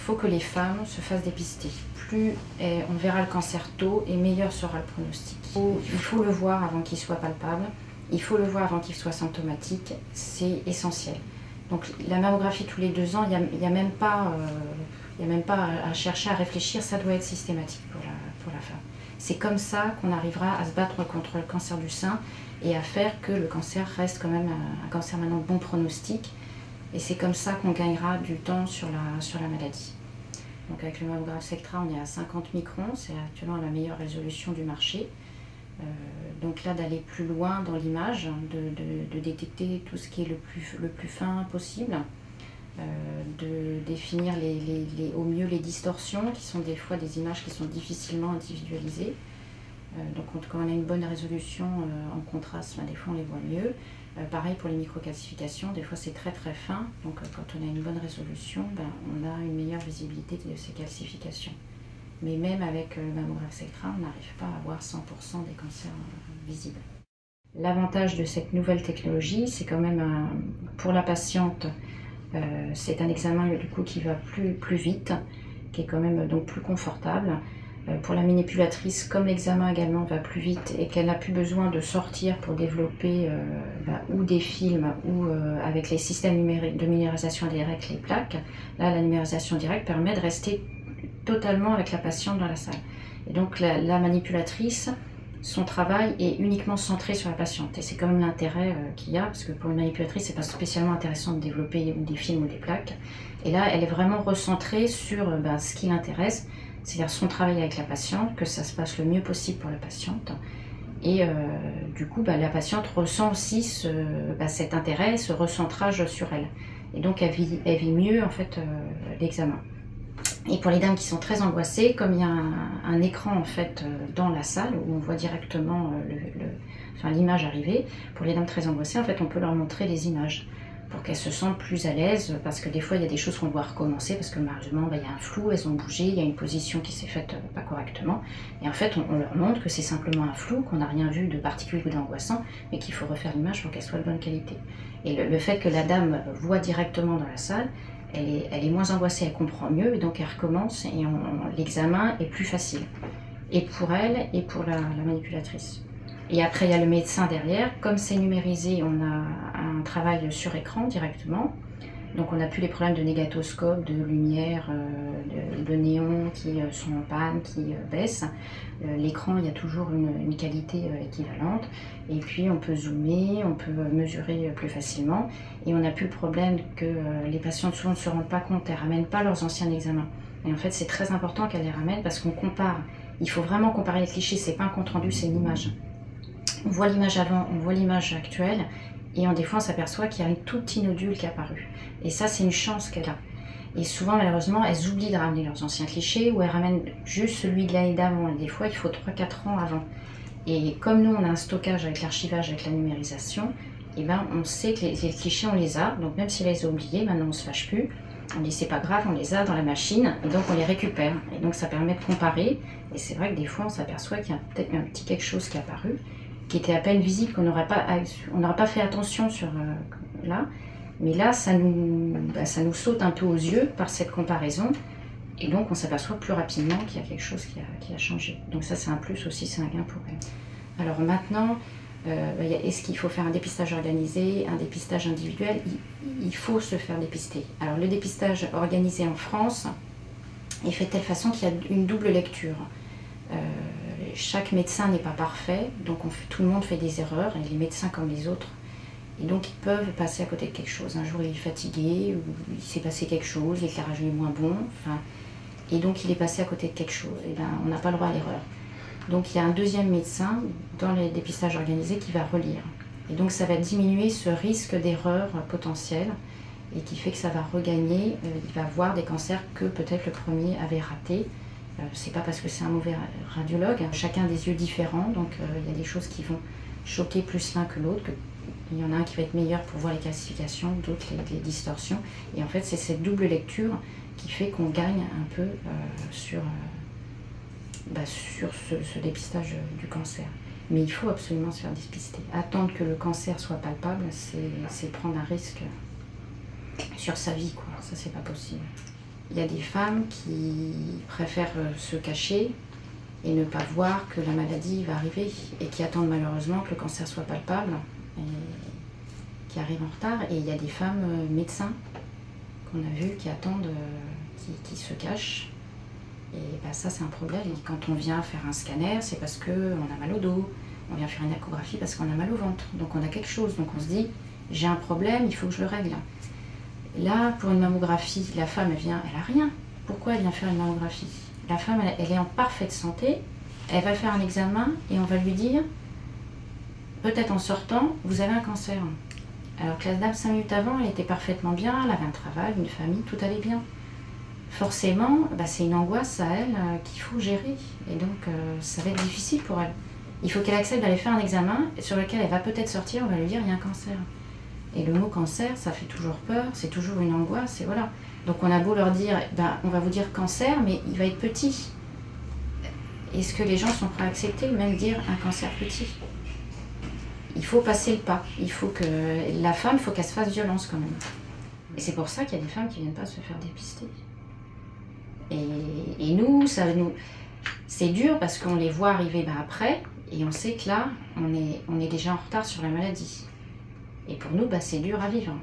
faut que les femmes se fassent dépister. Plus on verra le cancer tôt et meilleur sera le pronostic. Il faut le voir avant qu'il soit palpable, il faut le voir avant qu'il soit symptomatique, c'est essentiel. Donc la mammographie tous les 2 ans, il n'y a même pas à chercher à réfléchir, ça doit être systématique pour la femme. C'est comme ça qu'on arrivera à se battre contre le cancer du sein et à faire que le cancer reste quand même un cancer maintenant de bon pronostic. Et c'est comme ça qu'on gagnera du temps sur la maladie. Donc avec le mammographe Sectra, on est à 50 microns, c'est actuellement la meilleure résolution du marché. Donc là, d'aller plus loin dans l'image, de détecter tout ce qui est le plus fin possible, de définir au mieux les distorsions, qui sont des fois des images qui sont difficilement individualisées. Donc quand on a une bonne résolution en contraste, des fois on les voit mieux. Pareil pour les microcalcifications, des fois c'est très très fin, donc quand on a une bonne résolution, on a une meilleure visibilité de ces calcifications. Mais même avec le mammographe Sectra, on n'arrive pas à avoir 100% des cancers visibles. L'avantage de cette nouvelle technologie, c'est quand même pour la patiente, c'est un examen du coup qui va plus vite, qui est quand même donc plus confortable. Pour la manipulatrice, comme l'examen également va plus vite et qu'elle n'a plus besoin de sortir pour développer ou des films ou avec les systèmes numériques de numérisation directe, les plaques, là la numérisation directe permet de rester totalement avec la patiente dans la salle. Et donc la manipulatrice, son travail est uniquement centré sur la patiente. Et c'est quand même l'intérêt qu'il y a, parce que pour une manipulatrice, c'est pas spécialement intéressant de développer des films ou des plaques. Et là, elle est vraiment recentrée sur ce qui l'intéresse, c'est-à-dire son travail avec la patiente, que ça se passe le mieux possible pour la patiente. Et du coup, la patiente ressent aussi cet intérêt, ce recentrage sur elle. Et donc, elle vit mieux en fait l'examen. Et pour les dames qui sont très angoissées, comme il y a un écran en fait dans la salle où on voit directement l'image arriver, pour les dames très angoissées, en fait, on peut leur montrer les images pour qu'elles se sentent plus à l'aise, parce que des fois il y a des choses qu'on doit recommencer parce que malheureusement il y a un flou, elles ont bougé, il y a une position qui s'est faite pas correctement, et en fait on leur montre que c'est simplement un flou, qu'on n'a rien vu de particulier ou d'angoissant, mais qu'il faut refaire l'image pour qu'elle soit de bonne qualité. Et le fait que la dame voit directement dans la salle, elle est moins angoissée, elle comprend mieux, et donc elle recommence, et l'examen est plus facile, et pour elle et pour la manipulatrice. Et après, il y a le médecin derrière. Comme c'est numérisé, on a un travail sur écran directement. Donc on n'a plus les problèmes de négatoscope, de lumière, de néons qui sont en panne, qui baissent. L'écran, il y a toujours une qualité équivalente. Et puis on peut zoomer, on peut mesurer plus facilement. Et on n'a plus le problème que les patientes souvent ne se rendent pas compte, elles ne ramènent pas leurs anciens examens. Et en fait, c'est très important qu'elles les ramènent parce qu'on compare. Il faut vraiment comparer les clichés, c'est pas un compte rendu, c'est une image. On voit l'image avant, on voit l'image actuelle, et des fois on s'aperçoit qu'il y a un tout petit nodule qui est apparu. Et ça, c'est une chance qu'elle a. Et souvent, malheureusement, elles oublient de ramener leurs anciens clichés, ou elles ramènent juste celui de l'année d'avant. Et des fois, il faut 3-4 ans avant. Et comme nous, on a un stockage avec l'archivage, avec la numérisation, on sait que les clichés, on les a. Donc même si elle les a oubliés, maintenant on ne se fâche plus. On dit c'est pas grave, on les a dans la machine, et donc on les récupère. Et donc ça permet de comparer. Et c'est vrai que des fois, on s'aperçoit qu'il y a peut-être un petit quelque chose qui est apparu, qui était à peine visible, qu'on n'aurait pas fait attention sur là. Mais là, ça nous saute un peu aux yeux par cette comparaison. Et donc, on s'aperçoit plus rapidement qu'il y a quelque chose qui a changé. Donc ça, c'est un plus aussi, c'est un gain pour elle. Alors maintenant, est-ce qu'il faut faire un dépistage organisé, un dépistage individuel? Il faut se faire dépister. Alors le dépistage organisé en France est fait de telle façon qu'il y a une double lecture. Chaque médecin n'est pas parfait, donc tout le monde fait des erreurs, et les médecins comme les autres. Et donc ils peuvent passer à côté de quelque chose. Un jour il est fatigué, ou il s'est passé quelque chose, l'éclairage est moins bon, et donc il est passé à côté de quelque chose. Et on n'a pas le droit à l'erreur. Donc il y a un deuxième médecin dans les dépistages organisés qui va relire. Et donc ça va diminuer ce risque d'erreur potentielle, et qui fait que ça va regagner, il va voir des cancers que peut-être le premier avait raté. C'est pas parce que c'est un mauvais radiologue, chacun a des yeux différents, donc il y a des choses qui vont choquer plus l'un que l'autre. Il y en a un qui va être meilleur pour voir les calcifications, d'autres les distorsions. Et en fait, c'est cette double lecture qui fait qu'on gagne un peu sur ce dépistage du cancer. Mais il faut absolument se faire dépister. Attendre que le cancer soit palpable, c'est prendre un risque sur sa vie, quoi. Ça, c'est pas possible. Il y a des femmes qui préfèrent se cacher et ne pas voir que la maladie va arriver et qui attendent malheureusement que le cancer soit palpable et qui arrivent en retard. Et il y a des femmes médecins qu'on a vues qui attendent, qui se cachent. Et ben ça c'est un problème. Et quand on vient faire un scanner, c'est parce qu'on a mal au dos. On vient faire une échographie parce qu'on a mal au ventre. Donc on a quelque chose. Donc on se dit, j'ai un problème, il faut que je le règle. Là, pour une mammographie, la femme, elle vient, elle n'a rien. Pourquoi elle vient faire une mammographie? La femme, elle est en parfaite santé. Elle va faire un examen et on va lui dire, peut-être en sortant, vous avez un cancer. Alors que la dame, 5 minutes avant, elle était parfaitement bien, elle avait un travail, une famille, tout allait bien. Forcément, bah, c'est une angoisse à elle qu'il faut gérer. Et donc, ça va être difficile pour elle. Il faut qu'elle accepte d'aller faire un examen sur lequel elle va peut-être sortir, on va lui dire, il y a un cancer. Et le mot cancer, ça fait toujours peur, c'est toujours une angoisse, et voilà. Donc on a beau leur dire, ben, on va vous dire cancer, mais il va être petit. Est-ce que les gens sont prêts à accepter, même dire un cancer petit? Il faut passer le pas. Il faut que la femme, il faut qu'elle se fasse violence quand même. Et c'est pour ça qu'il y a des femmes qui ne viennent pas se faire dépister. Et nous, c'est dur parce qu'on les voit arriver après, et on sait que là, on est déjà en retard sur la maladie. Et pour nous, c'est dur à vivre.